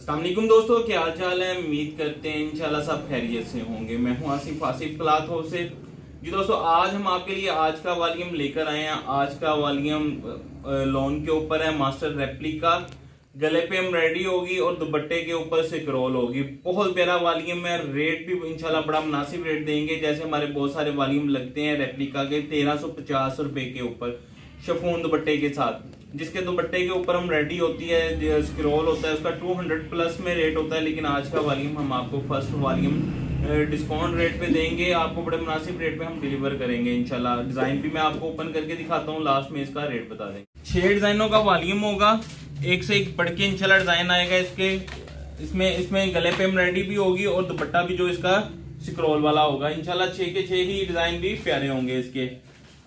अस्सलामुअलैकुम दोस्तों, क्या हाल चाल है। उम्मीद करते हैं इंशाल्लाह सब खैरियत से होंगे। मैं हूं आसिफ क्लॉथ हाउस से। जी दोस्तों, आज हम आपके लिए आज का वॉल्यूम लेकर आए हैं। आज का वॉल्यूम लॉन के ऊपर है, मास्टर रेप्लिका। गले पे एम्ब्रॉयडरी होगी और दुपट्टे के ऊपर स्क्रॉल होगी। बहुत प्यारा वॉल्यूम है। रेट भी इंशाल्लाह बड़ा मुनासिब रेट देंगे। जैसे हमारे बहुत सारे वॉल्यूम लगते हैं रेप्लिका के 1350 रुपए के ऊपर शिफॉन दुपट्टे के साथ, जिसके दुपट्टे के ऊपर हम रेडी होती है, स्क्रॉल होता है, उसका 200 प्लस में रेट होता है। लेकिन आज का वॉल्यूम हम आपको फर्स्ट वॉल्यूम डिस्काउंट रेट पे देंगे, आपको बड़े मुनासिब रेट पे हम डिलीवर करेंगे इंशाल्लाह। डिजाइन भी मैं आपको ओपन करके दिखाता हूँ, लास्ट में इसका रेट बता देंगे। 6 डिजाइनों का वॉल्यूम होगा, एक से एक बढ़ के इंशाल्लाह डिजाइन आएगा इसके। इसमें गले पे एम्ब्रॉयडरी भी होगी और दुपट्टा भी जो इसका स्क्रॉल वाला होगा। इंशाल्लाह 6 के 6 ही डिजाइन भी प्यारे होंगे इसके।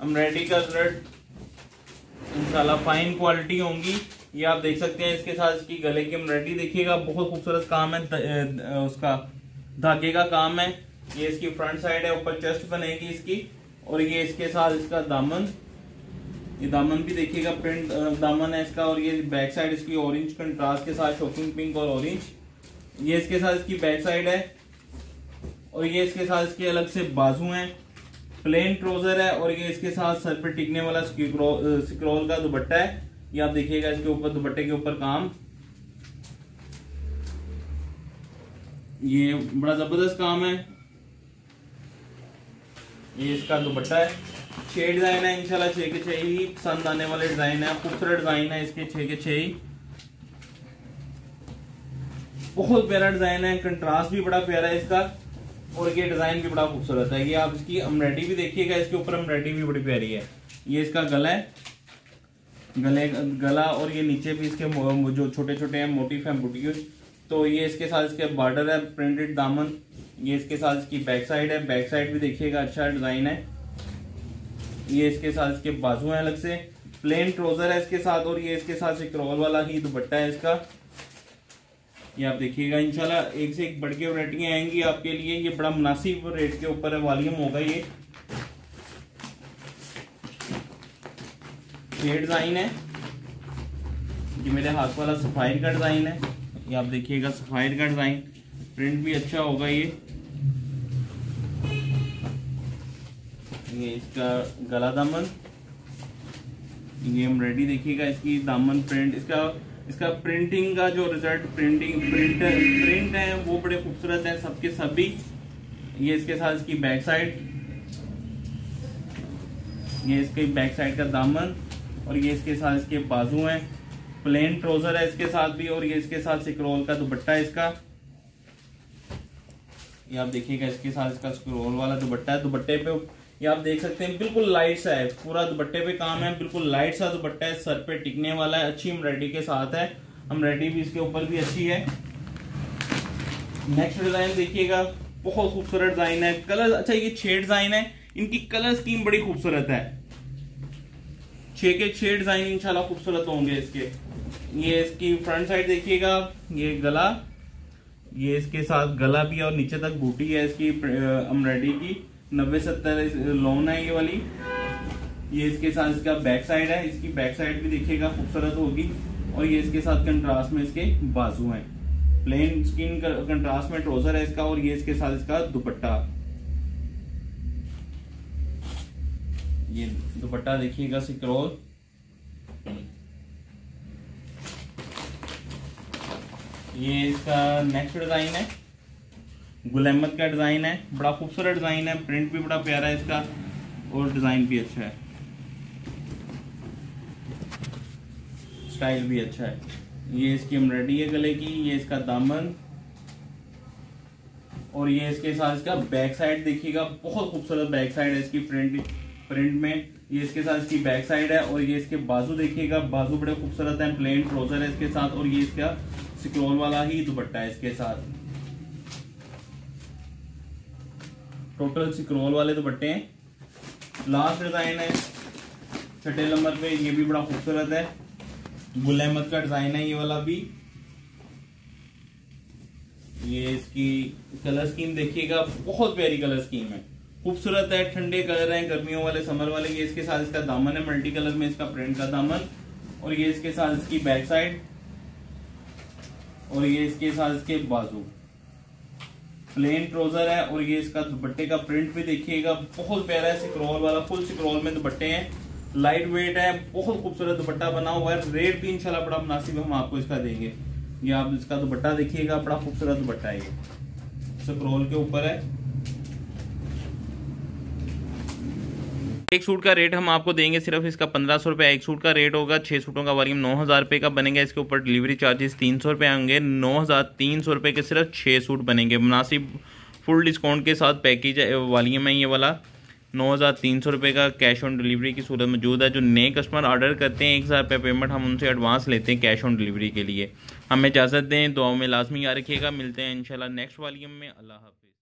एम्ब्रॉयडरी का रेट इंशाल्लाह फाइन क्वालिटी होंगी। ये आप देख सकते हैं। इसके साथ इसकी गले की एम्ब्रॉयडरी देखिएगा, बहुत खूबसूरत काम है, उसका धागे का काम है। ये इसकी फ्रंट साइड है, ऊपर चेस्ट बनेगी इसकी। और ये इसके साथ इसका दामन, ये दामन भी देखिएगा, प्रिंट दामन है इसका। और ये बैक साइड इसकी ऑरेंज कंट्रास्ट के साथ, शॉकिंग पिंक और ऑरेंज। ये इसके साथ इसकी बैक साइड है। और ये इसके साथ इसके अलग से बाजू हैं। प्लेन ट्राउजर है और ये इसके साथ सर पे टिकने वाला स्क्रॉल का दुपट्टा है। ये आप देखिएगा, इसके ऊपर दुपट्टे के ऊपर काम, ये बड़ा जबरदस्त काम है। ये इसका दुपट्टा है। 6 डिजाइन है इंशाल्लाह, 6 के 6 ही पसंद आने वाले डिजाइन है। खूबसूरत डिजाइन है इसके, 6 के 6 ही। बहुत प्यारा डिजाइन है, कंट्रास्ट भी बड़ा प्यारा है इसका। और ये डिजाइन भी बड़ा खूबसूरत है। ये आप इसकी एम्ब्रॉयडरी भी देखिएगा, इसके ऊपर एम्ब्रॉयडरी भी बड़ी प्यारी है। ये इसका गला है, गला और ये नीचे भी इसके जो छोटे छोटे हैं मोटिफ है बुटीक। तो ये इसके साथ इसके बॉर्डर है, प्रिंटेड दामन। ये इसके साथ इसकी बैक साइड है, बैक साइड भी देखिएगा, अच्छा डिजाइन है। ये इसके साथ इसके बाजू है अलग से। प्लेन ट्राउजर है इसके साथ और ये इसके साथ स्क्रॉल वाला ही दुपट्टा है इसका। ये आप देखिएगा, इंशाल्लाह एक से एक बढ़ के वैरायटियां आएंगी आपके लिए। ये बड़ा मुनासिब रेट के ऊपर है, वॉल्यूम होगा ये। ये डिजाइन है, ये मेरे हाथ वाला सफायर का डिजाइन है। ये आप देखिएगा, सफायर का डिजाइन, प्रिंट भी अच्छा होगा ये इसका गला दामन। ये एम्ब्रॉयडरी देखिएगा, इसकी दामन प्रिंट, इसका प्रिंटिंग का जो रिजल्ट प्रिंट है वो बड़े खूबसूरत है सबके सभी। ये इसके साथ इसकी बैक साइड, ये इसके बैक साइड का दामन और ये इसके साथ इसके बाजू हैं। प्लेन ट्राउजर है इसके साथ भी और ये इसके साथ स्क्रॉल का दुपट्टा है इसका। ये आप देखिएगा, इसके साथ इसका स्क्रॉल वाला दुपट्टा है। दुपट्टे पे ये आप देख सकते हैं बिल्कुल लाइट सा है, पूरा दुपट्टे पे काम है, बिल्कुल लाइट सा दुपट्टा है, सर पे टिकने वाला है, अच्छी एम्ब्रॉयडरी के साथ है। एम्ब्रॉयडरी भी इसके ऊपर भी अच्छी है। नेक्स्ट डिजाइन देखिएगा, बहुत खूबसूरत डिजाइन है। कलर अच्छा, ये 6 डिजाइन है, इनकी कलर स्कीम बड़ी खूबसूरत है। 6 के 6 डिजाइन इंशाल्लाह खूबसूरत होंगे इसके। ये इसकी फ्रंट साइड देखिएगा, ये गला, ये इसके साथ गला भी और नीचे तक बूटी है इसकी एम्ब्रॉयडरी की। 90-70 लोन है ये वाली। ये इसके साथ इसका बैक साइड है, इसकी बैक साइड भी देखिएगा खूबसूरत होगी। और ये इसके साथ कंट्रास्ट में इसके बाजू हैं। प्लेन स्किन कंट्रास्ट में ट्राउजर है इसका और ये इसके साथ इसका दुपट्टा। ये दुपट्टा देखिएगा स्क्रॉल। ये इसका नेक्स्ट डिजाइन है, गुल अहमद का डिजाइन है, बड़ा खूबसूरत डिजाइन है, प्रिंट भी बड़ा प्यारा है इसका और डिजाइन भी अच्छा है, स्टाइल भी अच्छा है। ये इसकी एम्ब्रॉयडरी है गले की, ये इसका दामन और ये इसके साथ इसका बैक साइड देखिएगा, बहुत खूबसूरत बैक साइड है इसकी प्रिंट में। ये इसके साथ इसकी बैक साइड है और ये इसके बाजू देखिएगा, बाजू बड़े खूबसूरत है, प्लेन ट्राउजर है इसके साथ और ये इसका स्क्रॉल वाला ही दुपट्टा है इसके साथ। टोटल स्क्रॉल वाले दुपट्टे हैं। लास्ट डिजाइन है 6 नंबर पे, ये भी बड़ा खूबसूरत है, गुल अहमद का डिजाइन है ये वाला भी। ये इसकी कलर स्कीम देखिएगा, बहुत प्यारी कलर स्कीम है, खूबसूरत है, ठंडे कलर हैं, गर्मियों वाले, समर वाले। ये इसके साथ इसका दामन है, मल्टी कलर में इसका प्रिंट का दामन और ये इसके साथ इसकी बैक साइड और ये इसके साथ इसके बाजू, प्लेन ट्राउजर है और ये इसका दुपट्टे का प्रिंट भी देखिएगा, बहुत प्यारा है, स्क्रॉल वाला, फुल स्क्रॉल में दुपट्टे हैं, लाइट वेट है, बहुत खूबसूरत दुपट्टा बना हुआ है। रेट भी इंशाल्लाह बड़ा मुनासिब हम आपको इसका देंगे। ये आप इसका दुपट्टा देखिएगा, बड़ा खूबसूरत दुपट्टा है, ये स्क्रॉल के ऊपर है। एक सूट का रेट हम आपको देंगे सिर्फ इसका 1500 रुपये। एक सूट का रेट होगा, 6 सूटों का वॉल्यूम 9000 रुपये का बनेगा। इसके ऊपर डिलीवरी चार्जेस 300 रुपये होंगे। 9300 रुपये के सिर्फ 6 सूट बनेंगे। मुनासिब फुल डिस्काउंट के साथ पैकेज वॉल्यूम है ये वाला। 9300 रुपये का कैश ऑन डिलीवरी की सूरत मौजूद है। जो नए कस्टमर ऑर्डर करते हैं 1000 रुपये पेमेंट हम उनसे एडवांस लेते हैं कैश ऑन डिलीवरी के लिए। हमें इजाज़त दें, दुआओं में लाजमी याद रखिएगा। मिलते हैं इंशाल्लाह नेक्स्ट वॉल्यूम में। अल्लाह हाफ़िज़।